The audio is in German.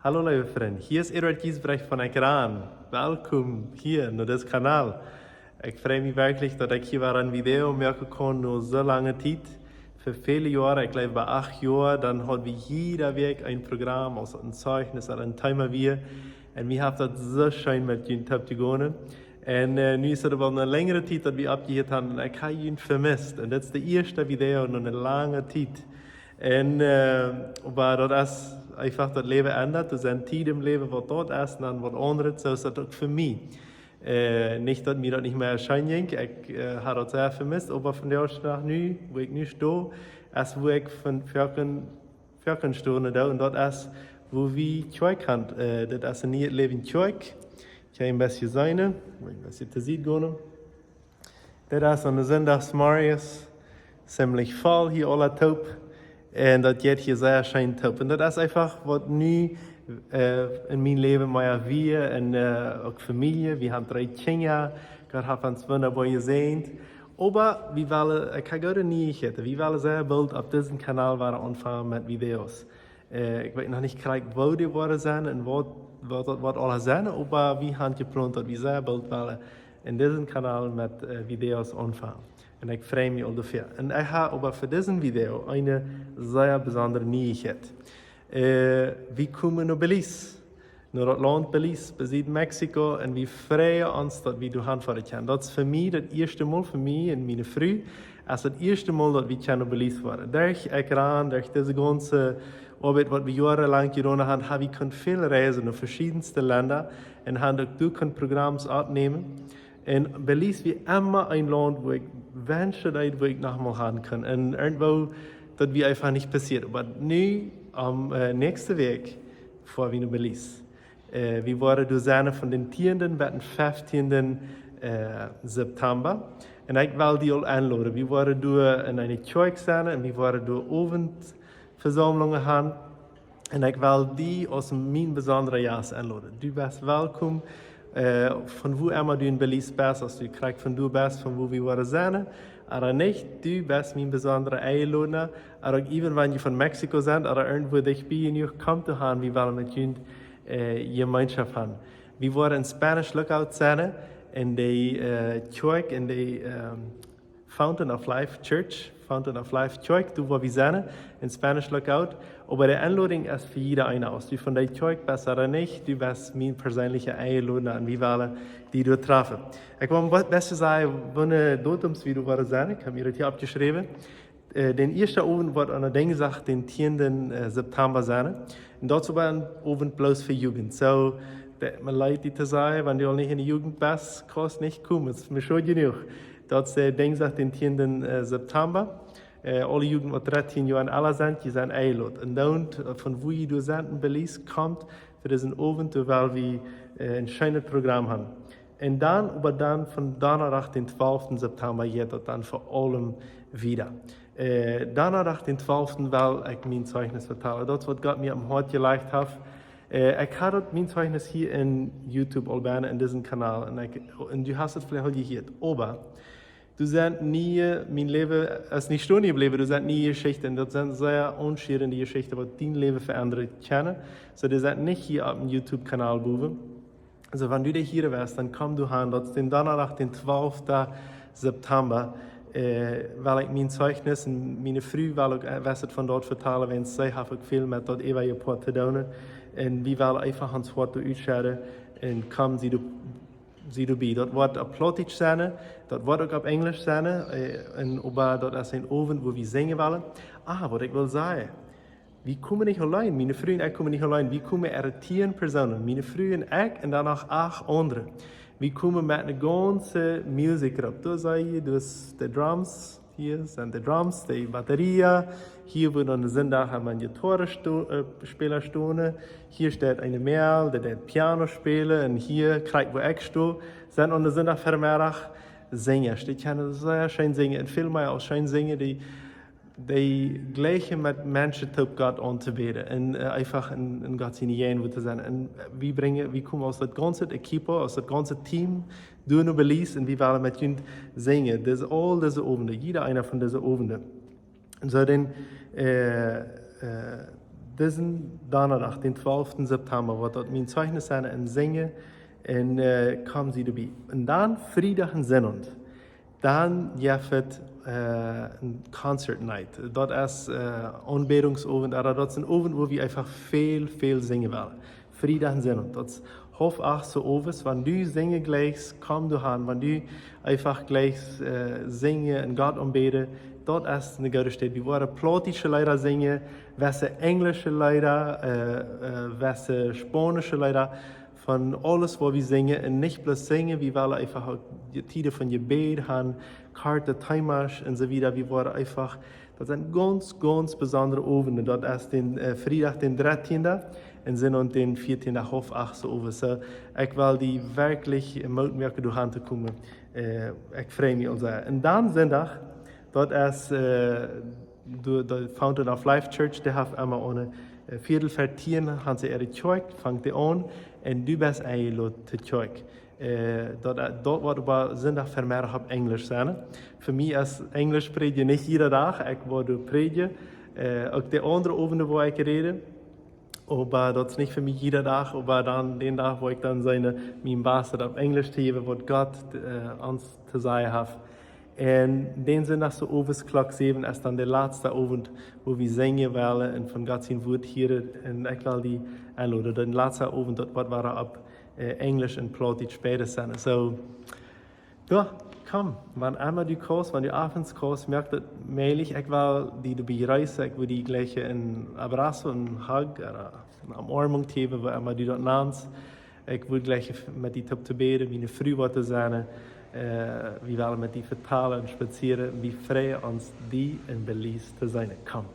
Hallo lieve vrienden, hier is Eduard Giesbrecht van Ekran. Welkom hier naar dit kanaal. Ik freue mich wirklich, dat ik hier een video maken kon na so lange tijd. Für viele Jahre, ich glaube bei 8 Jahren, dann hat wir jeder Weg ein Programm, also ein Zeugnis, ein Thema wir. Und wir haben das so schön mit ihnen abgegangen. Und nu ist es aber eine längere Zeit, dass wir abgehört haben, und ich habe ihn vermisst. Und das ist das erste Video in einer langen Zeit. Und aber das ist einfach das Leben ändert. Das ist eine Zeit im Leben, wo dort ist, und dann was anderes. So ist das auch für mich. Nicht, dass mir das nicht mehr erscheint. Ich habe das sehr vermisst, aber von der nach nu, wo ich nu stehe, ist, wo ich von 14 Stunden da und dort ist, wo wir Zeug haben. Das ist ein neues Leben Zeug. Ich habe ein bisschen seine, ein bisschen zu sehen gehen. Das ist eine Sonntagsmorgens, ziemlich voll hier alle top. Und das geht hier sehr schön top. Und das ist einfach, was nu in mijn leven, maar wir en ook Familie. Wir haben 3 Kinder, Gott hat uns wunderbar gesehen. Aber wir wollen, ich habe gerade nie gehört, wir wollen sehr bald auf diesem Kanal anfangen mit Videos. Ich weiß noch nicht gleich, wo die worden sind und was alles sind, aber wir haben geplant, dass wir sehr bald wollen in diesem Kanal mit Videos anfangen. Und ich freue mich all dafür. Und ich habe aber für diesen Video eine sehr besondere Neuigkeit. Wir kommen nach Belize, nach das Land Belize, besiegt Mexiko, und wir freuen uns, dass wir durch fahren können. Das ist für mich das erste Mal, für mich und meine Frau, das erste Mal, dass wir nach Belize fahren. Durch Ekran, durch diese ganze Arbeit, die wir jahrelang getan haben, habe ich viel reisen in verschiedenste Länder und habe auch Programme abnehmen. Und Belize wie immer ein Land, wo ich wünsche, wo ich nochmal haben kann. Und irgendwo, das wird einfach nicht passiert. Aber nu, am nächsten Weg fahren wir nach Belize. Wir waren durch eine von den 10. bis den 15. September. Und ich will die alle einladen. Wir waren durch in eine Kirche und wir waren durch Abendversammlungen haben. Und ich will die aus meinem besonderen Jahr einladen. Du bist willkommen. Von wo immer du in Belize bist, also du kriegst von du bist, von wo wir waren sind, aber nicht, du bist mein besonderer Einladner, aber auch even wenn du von Mexiko sind, oder irgendwo dich bei ihnen kommt zu haben, wir wollen mit ihnen Gemeinschaft haben. Wir waren in Spanish Lookout sein, in der Church, in der Fountain of Life Church, Fountain of Life Church, du wo wir sind, in Spanish Lookout. Aber die Einladung ist für jeder eine aus. Du von der Church bist oder nicht, du bist mein persönlicher Einladner und wir wollen die dort treffen. Ich will besser sagen, wenn Datums wie du war sein, ich habe mir das hier abgeschrieben. Den ersten Abend wird an der Dienstag, den 10. September sein. Und dazu war ein Abend bloß für Jugend. So, mir leid, die zu sagen, wenn du nicht in der Jugend bist, kannst du nicht kommen. Das ist mir schon genug. Das ist der Dienstag, den 10. September. Alle Jugend, die 13 Jahre alt sind, die sind eingeladen. Und dann, von wo du sind in Belize, kommt für diesen Abend, weil wir ein schönes Programm haben. Und dann, aber dann, von danach, den 12. September, geht das dann vor allem wieder. Danach, den 12., weil ich mein Zeugnis verteile. Das, was Gott mir am Herzen gelegt hat. Ich habe mein Zeugnis hier in YouTube, Albana, in diesem Kanal. Und du hast es vielleicht auch gehört. Aber du sind nie, mein Leben ist nicht stehen geblieben, du sind nie Geschichten, das sind sehr unschöne Geschichten, die dein Leben verändern können. So, die sind nicht hier auf dem YouTube-Kanal, Buben. Also, wenn du hier wärst, dann komm du hin, das ist danach, den 12. September, weil ich mein Zeugnis und meine Frau, weil ich was von dort vertellen, wenn sie haben viel mit dort eben ihr Port zu tun. Und wir wollen einfach ans Wort ausscheren und kommen sie dabei. Das wird auf Plottisch sein, das wird auch auf Englisch sein, aber das ist ein Abend, wo wir singen wollen. Aber ich will sagen, wir kommen nicht allein, meine Frau und ich kommen nicht allein, wir kommen 10 Personen, meine Frau und ich und danach 8 andere. Wir kommen mit einer ganzen Musikgruppe. Da seid ihr, die Drums, hier sind die Drums, die Batterie. Hier wird an Sonntag haben wir eine Gitarrespieler stehen. Hier steht eine Mädel, die Piano spielen. Und hier, wo ich stehe, sind an Sonntag Vormittag Sänger. Die können sehr schön singen. Und viel mehr auch schön singen, die gleiche mit Menschen zu Gott anzubeten. Und einfach in Gott seine Jähen zu sein. Und wir kommen aus der ganzen Equipe, aus dem ganzen Team, durch Belize, und wir wollen mit ihnen singen. Das ist all diese Abende, jeder einer von diesen Abenden. Und so dann, diesen Donnerstag, den 12. September, wordt dat mijn Zeugnis zijn en zingen en kommen sie dabei. Und dann Freitag und Sonntag, dann gibt een concert night. Dat is aanbedingsavond, dat is een avond wo wir einfach veel zingen willen. Freitag und Sonntag, dat is 7:30 so overs. Wenn du singen gleich, komm du an. Wenn du einfach gleich singen und Gott anbeten, dat is eine gute Stelle. Wir wollen plottische Lieder singen, welche englische Lieder, welche spanische Lieder, von alles, was wir singen. Und nicht bloß singen, wir wollen einfach auch die Titel von Gebet haben, Karte, Timasch und so weiter. Wir wollen einfach, das ist ein ganz besonderer Abend. Das ist den Freitag, den 13. und sind und den 14. 7:30 so over. So, ich will die wirklich moedmerken door aan te komen. Ik freue mich also. Und dann Sonntag, dat is de Fountain of Life Church, die heeft immer ohne Viertelvertieren, haben sie ihre Kirche, fangt die an, und du bist eingeladen zur Kirche. Dort wordt aber Sonntag vermehrt op Englisch sein. Für mich ist Englisch predigen nicht jeder Tag, ich werde predigen. Auch die andere Abende, wo ich rede. Aber das ist nicht für mich jeder Tag, aber dann den Tag, wo ich dann mein Basis auf Englisch gebe, was Gott uns zu sagen hat. Und den Sonntag so overs Klock 7 ist dann der letzte Abend, wo wir singen wollen und von Gott sein Wort hören. Und ich will die einladen. Den letzten Abend, dort war auf Englisch und Plattdeutsch später sein. So, ja, komm, wann immer du kommst, wenn du abends kommst, merkt das meilig, ich will die dabei reisen, ich will die gleich in Abrazo, einen Hug, oder eine Umarmung geben, wo immer du dort nennst. Ich will gleich mit die Top zu beten, wie eine Frühworte sein, wir wollen mit die vertalen und spazieren, wie frei uns die in Belize zu sein. Komm.